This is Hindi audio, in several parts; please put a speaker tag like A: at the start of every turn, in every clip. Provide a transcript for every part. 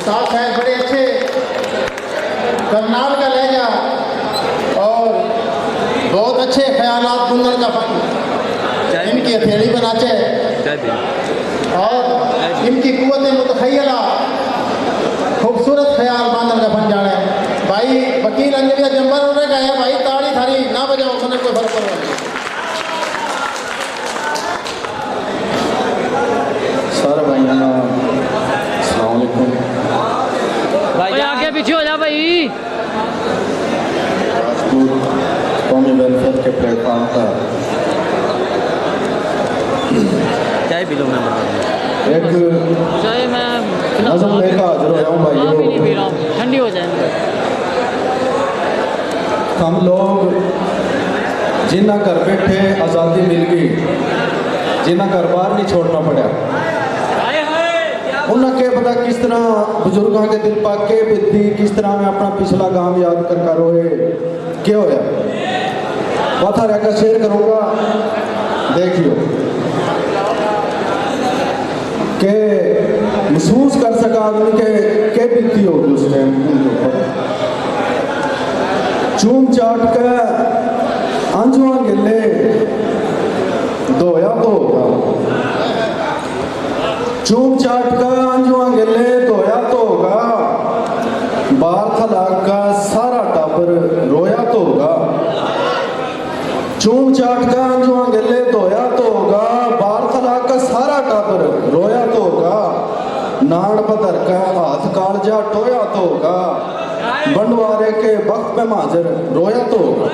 A: उस्ताद साहब बड़े अच्छे करनाल का लहजा और बहुत अच्छे ख्यालात बुनने का फन, इनकी हथेली बनाचे और इनकी कुव्वत मुतखय्यला खूबसूरत ख्याल बांधन का फन जाने। भाई वकील अंजलिया जंबर उन्हें कहा भाई ताड़ी थारी ना बजाओ उन्हें कोई फर्क पड़ो।
B: सारे भाइयों अस्सलाम वालेकुम।
C: भाई आगे पीछे हो जा भाई।
B: राजपूत कौमी वेलफेयर के प्लेटफॉर्म का
C: चाय पी लो। मैं
B: एक
C: चाय मैं
B: नज़म लेकर हाजिर हो जाऊँ भाई।
C: नहीं पी रहा हूँ, ठंडी हो जाए।
B: हम लोग जिन्ना घर बैठे आज़ादी मिल गई, जिन्ना घर बाहर नहीं छोड़ना पड़ा, उन्हें क्या पता किस तरह बुजुर्गों के दिल पा के बीती, किस तरह मैं अपना पिछला काम याद कर रोए क्या होया। पता रहकर शेयर करूँगा, देखियो के महसूस कर सका आदमी के बीती होगी उस टाइम उनके ऊपर। चूम चाट के अंजुआ गिले धोया तो होगा, चूम चाट का अंजुआ गिले धोया तो होगा, बार खला का सारा टाबर रोया तो होगा। चूम चाट का अंजुआ गिले धोया तो होगा, बार खला का सारा टाबर रोया तो होगा। नाड़ पधर का हाथ कालजा टोया तो होगा, बंटवारे के वक्त पे माजर रोया तो होगा।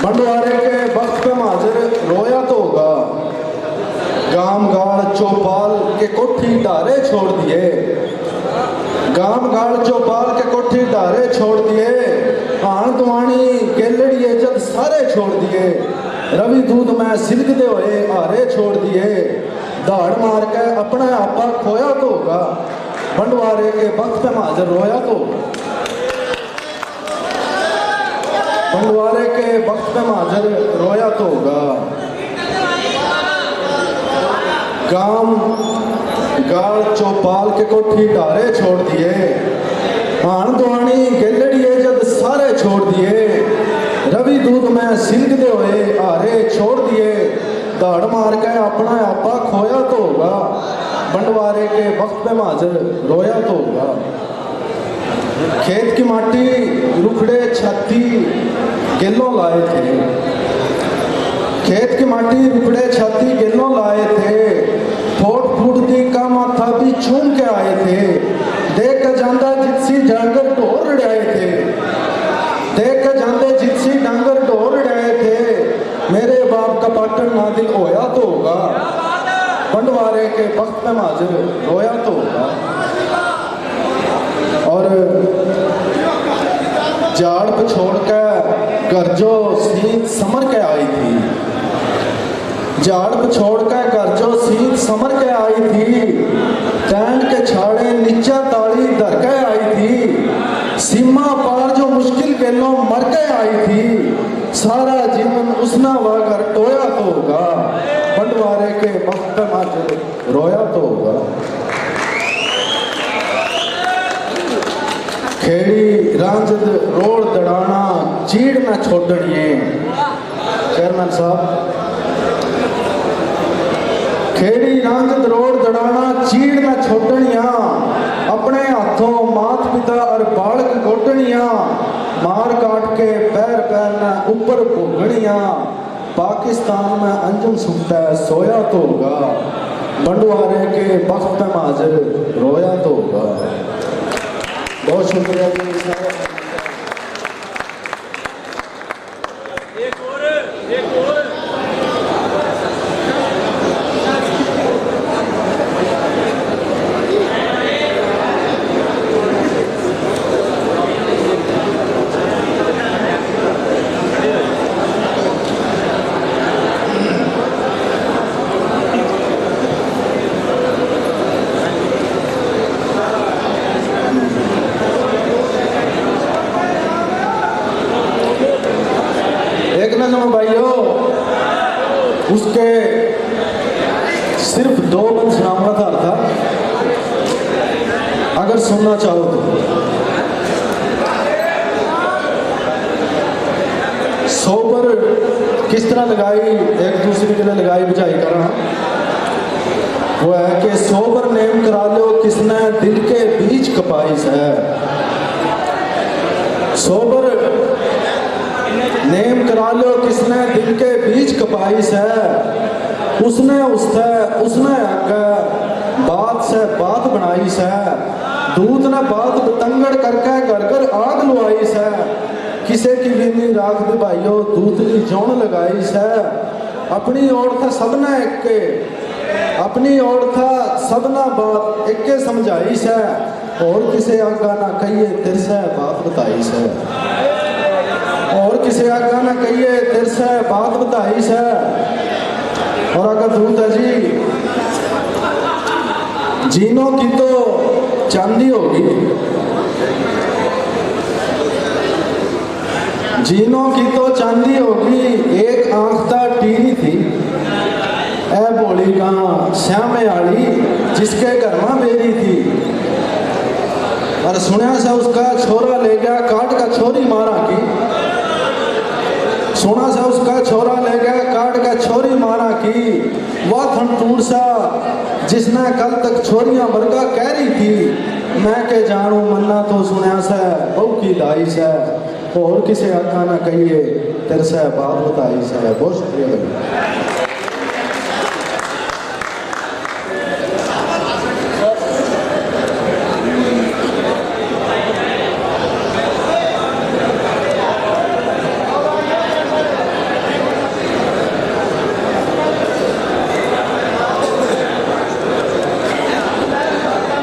B: बंटवारे के वक्त पे माजर रोया तो होगा। गाम गाड़ चौपाल के कोठी डारे छोड़ दिए, गाम गाड़ चौपाल के कोठी डारे छोड़ दिए। आन दुआनी केलड़िए जब सारे छोड़ दिए, रवि दूध में सिलकते हुए आरे छोड़ दिए। दाड़ मार के अपना आपा खोया तो होगा, बंटवारे के वक्त पे माजर रोया तो होगा। बंटवारे के वक्त पे माजर रोया तो होगा। गाम गाड़ चौपाल के कोठी डारे छोड़ दिए, आन दुआनी गेलड़िए जब सारे छोड़ दिए। रवि दूध में सिलकते हुए आरे छोड़ दिए, दाड़ मार के अपना आपा खोया तो होगा, बंटवारे के वक्त पे माजर रोया तो होगा। खेत की माटी रुखड़े छाती गिल्लों लाए थे, खेत की माटी रुखड़े छाती गिल्लों लाए थे। फोट फूट दी का माथा भी चूम के आए थे, देख के जांदा जितसी डांगर ढोर रड़ाए थे, देख के जांदे जितसी डांगर ढोर रड़ाए थे। मेरे बाप का पाटन नादिल होया तो होगा, बंटवारे के वक्त पे माजर रोया तो होगा। और झाड़ पे छोड़ के घर जो सीत समर के आई थी, झाड़ पे छोड़ के घर जो सीत समर के आई थी। टैंड के छाड़े नीचा ताली धर के आई थी, सीमा पार जो मुश्किल के लो मर के आई थी। सारा जीवन उसना वागर टोया तो होगा, बंटवारे के वक्त पे माजर रोया तो होगा। खेड़ी रांझद रोड दड़ाना चीड़ न छोड़निए। चेयरमैन साहब, खेड़ी रांझद रोड दड़ाना चीड़ न छोड़निया, अपने हाथों मात पिता और बालक गोटनिया। मार काट के पैर पैर न ऊपर भोगनिया, पाकिस्तान में अंजुम सुनता है सोया तो होगा, बंटवारे के वक्त पे माजर रोया तो होगा। बहुत शुक्रिया जी। सुनना चाहो तो। सोबर किस तरह लगाई, एक दूसरे के लिए लगाई बुझाई करना, वो है कि सोबर नेम करा लो किसने दिल के बीच कपाई है। सोबर नेम करा लो किसने दिल के बीच कपाई है। उसने आगे बात से बात बनाई से, दूध ने बात बतंगड़ करके घर घर आग लुआई से। किसे की बीनी राख दे भाइयों दूध की जौन लगाई से। अपनी ओर था सबने एक के, अपनी ओर था सबना बात एक के समझाई से। और किसे आगा ना कहिए तेरे से बात बताई से, और किसे आगा ना कहिए तेरे से बात बताई से। और अगर दूध है जी, जीनों की तो चांदी होगी, जीनों की तो चांदी होगी। एक आंख ता टीरी थी ए बोली का श्यामे आली जिसके घर में मेरी थी। और सुनया से उसका छोरा ले गया काट का छोरी मारा की, सुना से उसका छोरा ले गया काट का छोरी मारा की। वह थनटूर सा जिसने कल तक छोरियां मरगा कह रही थी। मैं के जानू मन्ना तो सुनया से बहू की दाई से। और किसे आका ना कहिए तेरे से बात बताई से। बहुत शुक्रिया।